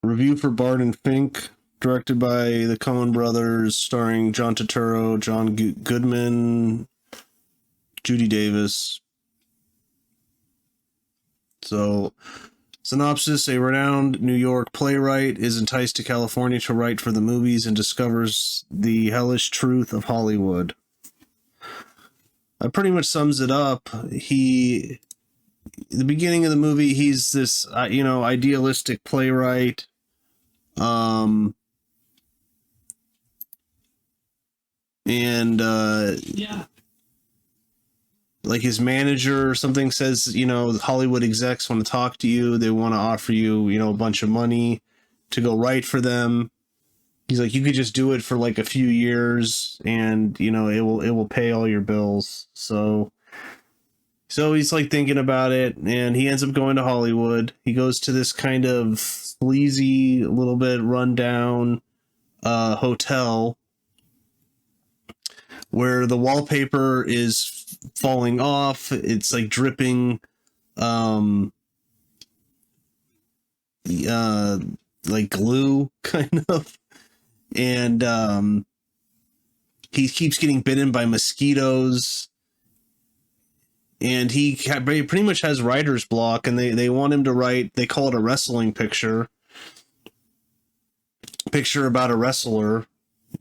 Review for Barton Fink, directed by the Coen brothers, starring John Turturro, Goodman, Judy Davis. So, synopsis: a renowned New York playwright is enticed to California to write for the movies and discovers the hellish truth of Hollywood. That pretty much sums it up. The beginning of the movie, he's this, idealistic playwright. Like his manager or something says, Hollywood execs want to talk to you. They want to offer you, a bunch of money to go write for them. He's like, you could just do it for like a few years and, it will pay all your bills. So he's like thinking about it, and he ends up going to Hollywood. He goes to this kind of sleazy, a little bit rundown hotel where the wallpaper is falling off. It's like dripping like glue, kind of. And he keeps getting bitten by mosquitoes. And he pretty much has writer's block, and they want him to write, they call it a wrestling picture about a wrestler,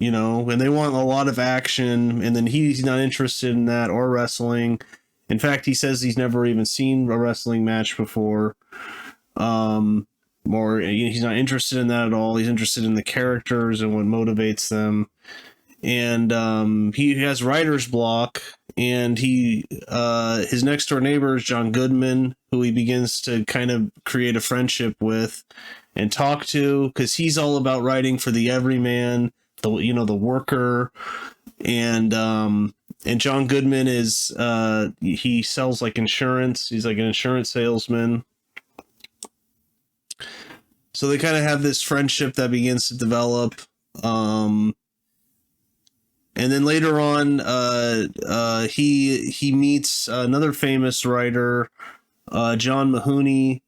and they want a lot of action, and then he's not interested in that or wrestling. In fact, he says he's never even seen a wrestling match before. Or he's not interested in that at all. He's interested in the characters and what motivates them. And he has writer's block, and his next door neighbor is John Goodman, who he begins to kind of create a friendship with and talk to, because he's all about writing for the everyman, the worker. And John Goodman is he sells like insurance. He's like an insurance salesman. So they kind of have this friendship that begins to develop. And then later on, he meets another famous writer, John Mahoney,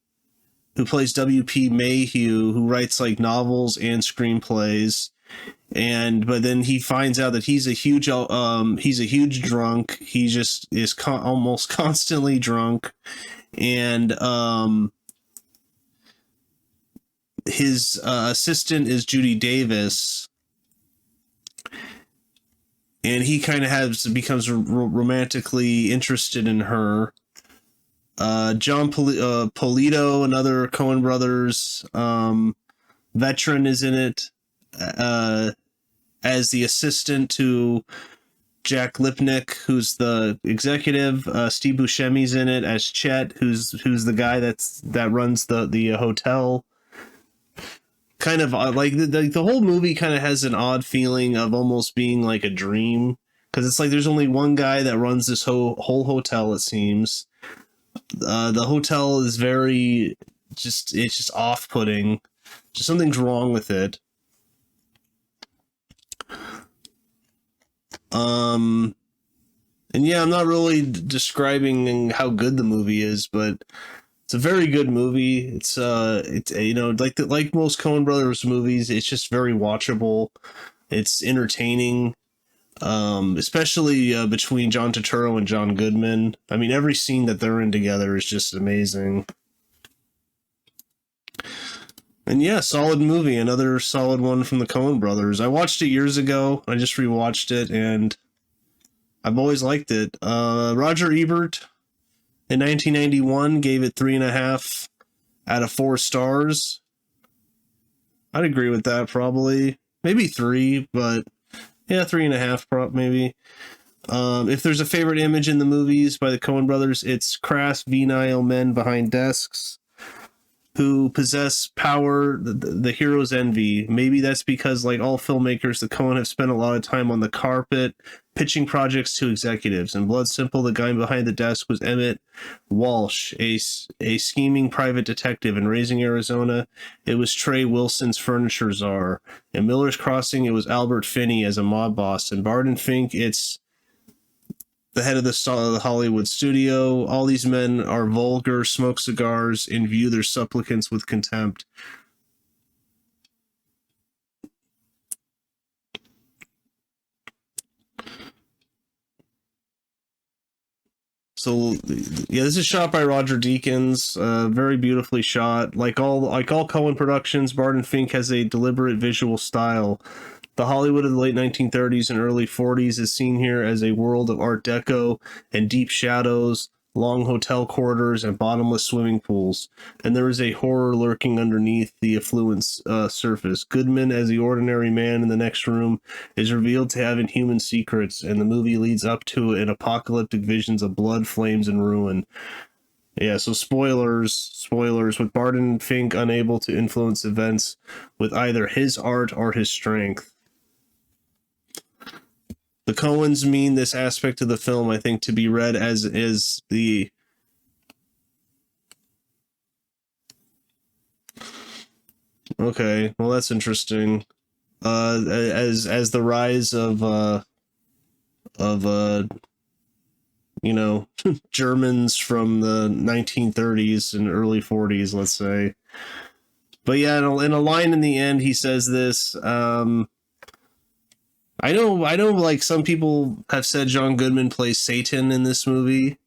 who plays W.P. Mayhew, who writes like novels and screenplays. But then he finds out that he's a huge drunk. He just is almost constantly drunk, and his assistant is Judy Davis. And he kind of becomes romantically interested in her. John Polito, another Coen brothers veteran, is in it as the assistant to Jack Lipnick, who's the executive. Steve Buscemi's in it as Chet, who's the guy that runs the hotel. Kind of like the whole movie kind of has an odd feeling of almost being like a dream, because it's like there's only one guy that runs this whole hotel, it seems. The hotel is it's just off-putting. Just something's wrong with it. And yeah, I'm not really describing how good the movie is, but it's a very good movie. It's like most Coen Brothers movies, it's just very watchable. It's entertaining, especially between John Turturro and John Goodman. I mean, every scene that they're in together is just amazing. And yeah, solid movie. Another solid one from the Coen Brothers. I watched it years ago. I just rewatched it, and I've always liked it. Roger Ebert in 1991 gave it 3.5 out of 4 stars. I'd agree with that, probably. Maybe 3, but yeah, 3.5 maybe. If there's a favorite image in the movies by the Coen brothers, it's crass, venile men behind desks who possess power, the hero's envy. Maybe that's because, like all filmmakers, the Coen have spent a lot of time on the carpet, pitching projects to executives. In Blood Simple, the guy behind the desk was Emmett Walsh, a scheming private detective. In Raising Arizona, it was Trey Wilson's furniture czar. In Miller's Crossing, it was Albert Finney as a mob boss. In Barton Fink, it's the head of the Hollywood studio. All these men are vulgar, smoke cigars, and view their supplicants with contempt. So yeah, this is shot by Roger Deakins. Very beautifully shot. Like all Coen productions, Barton Fink has a deliberate visual style. The Hollywood of the late 1930s and early 40s is seen here as a world of Art Deco and deep shadows, long hotel corridors, and bottomless swimming pools. And there is a horror lurking underneath the affluent surface. Goodman, as the ordinary man in the next room, is revealed to have inhuman secrets, and the movie leads up to an apocalyptic visions of blood, flames, and ruin. Yeah, so spoilers, with Barton Fink unable to influence events with either his art or his strength. The Coens mean this aspect of the film, I think, to be read as the okay. Well, that's interesting. As the rise of you know Germans from the 1930s and early 40s, let's say. But yeah, in a line in the end, he says this. I know, like some people have said John Goodman plays Satan in this movie.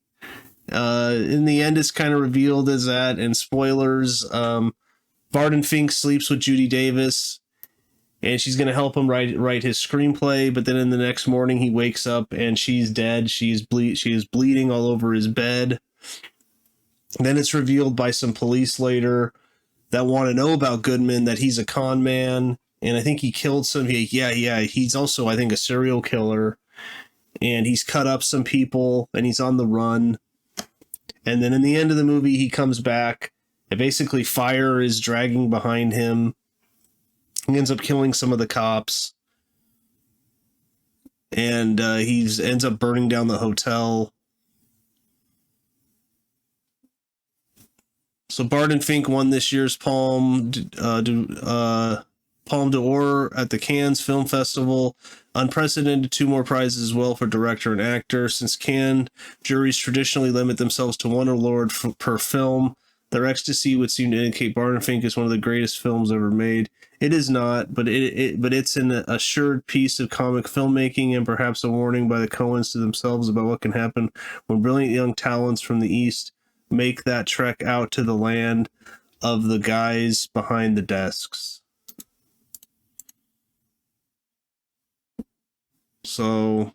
In the end, it's kind of revealed as that, and spoilers, Barton Fink sleeps with Judy Davis, and she's going to help him write his screenplay, but then in the next morning, he wakes up, and she's dead. She is bleeding all over his bed. Then it's revealed by some police later that want to know about Goodman, that he's a con man, and I think he killed he's also, I think, a serial killer, and he's cut up some people, and he's on the run. And then in the end of the movie, he comes back, and basically fire is dragging behind him. He ends up killing some of the cops, and he ends up burning down the hotel. So Barton Fink won this year's Palme d'Or at the Cannes Film Festival. Unprecedented 2 more prizes as well for director and actor. Since Cannes juries traditionally limit themselves to 1 award per film, their ecstasy would seem to indicate Barton Fink is one of the greatest films ever made. It is not, but it's an assured piece of comic filmmaking, and perhaps a warning by the Coens to themselves about what can happen when brilliant young talents from the East make that trek out to the land of the guys behind the desks. So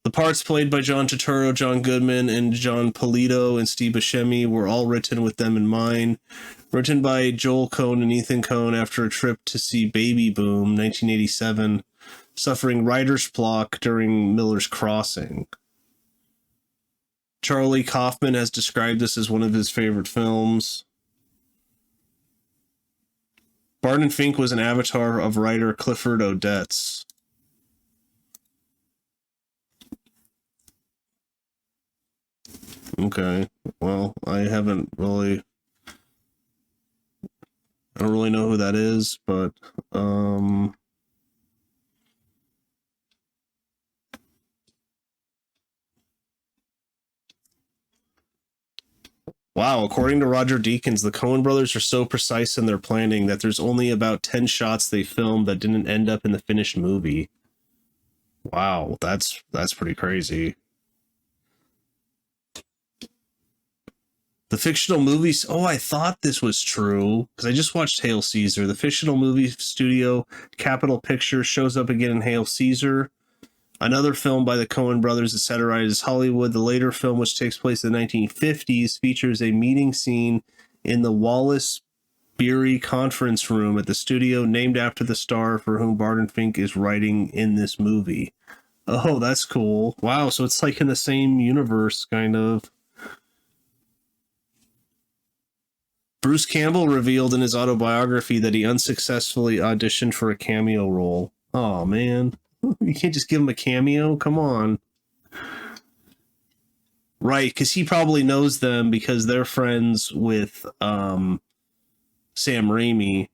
the parts played by John Turturro, John Goodman, and John Polito and Steve Buscemi were all written with them in mind. Written by Joel Coen and Ethan Coen after a trip to see Baby Boom, 1987, suffering writer's block during Miller's Crossing. Charlie Kaufman has described this as one of his favorite films. Barton Fink was an avatar of writer Clifford Odets. Okay, well, I don't really know who that is, but wow, according to Roger Deakins, the Coen brothers are so precise in their planning that there's only about 10 shots they filmed that didn't end up in the finished movie. Wow, that's pretty crazy. The fictional movies. Oh, I thought this was true because I just watched Hail Caesar. The fictional movie studio Capitol Pictures shows up again in Hail Caesar, another film by the Coen brothers that satirizes Hollywood. The later film, which takes place in the 1950s, features a meeting scene in the Wallace Beery conference room at the studio named after the star for whom Barton Fink is writing in this movie. Oh, that's cool. Wow, so it's like in the same universe, kind of. Bruce Campbell revealed in his autobiography that he unsuccessfully auditioned for a cameo role. Oh, man. You can't just give him a cameo? Come on. Right, because he probably knows them because they're friends with Sam Raimi.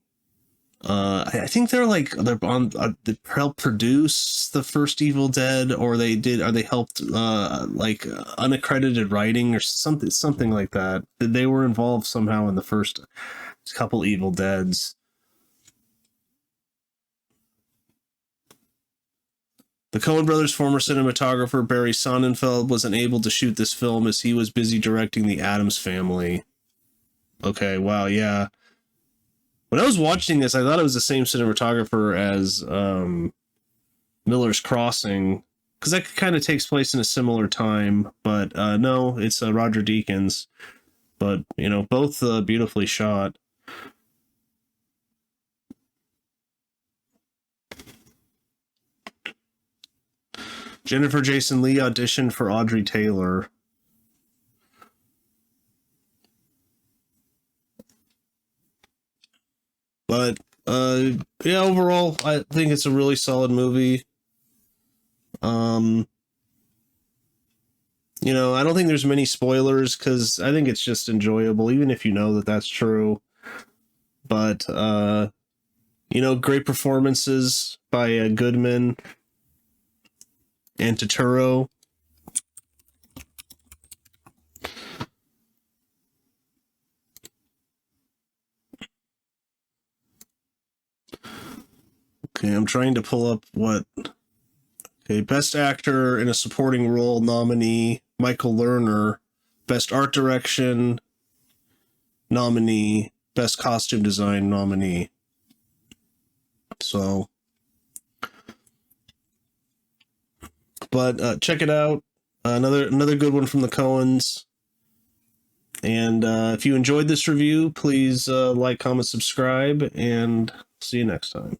I think they're on they helped produce the first Evil Dead, or they helped unaccredited writing or something like that. They were involved somehow in the first couple Evil Deads. The Coen brothers' former cinematographer Barry Sonnenfeld was unable to shoot this film as he was busy directing The Addams Family. Okay, wow, yeah. When I was watching this, I thought it was the same cinematographer as Miller's Crossing, because that kind of takes place in a similar time, but no, it's Roger Deakins. But, you know, both beautifully shot. Jennifer Jason Leigh auditioned for Audrey Taylor. But yeah, overall, I think it's a really solid movie. You know, I don't think there's many spoilers because I think it's just enjoyable, even if you know that that's true. But you know, great performances by Goodman and Turturro. Okay, I'm trying to pull up what. Okay, Best Actor in a Supporting Role nominee, Michael Lerner. Best Art Direction nominee. Best Costume Design nominee. So, but check it out. Another good one from the Coens. And if you enjoyed this review, please like, comment, subscribe, and see you next time.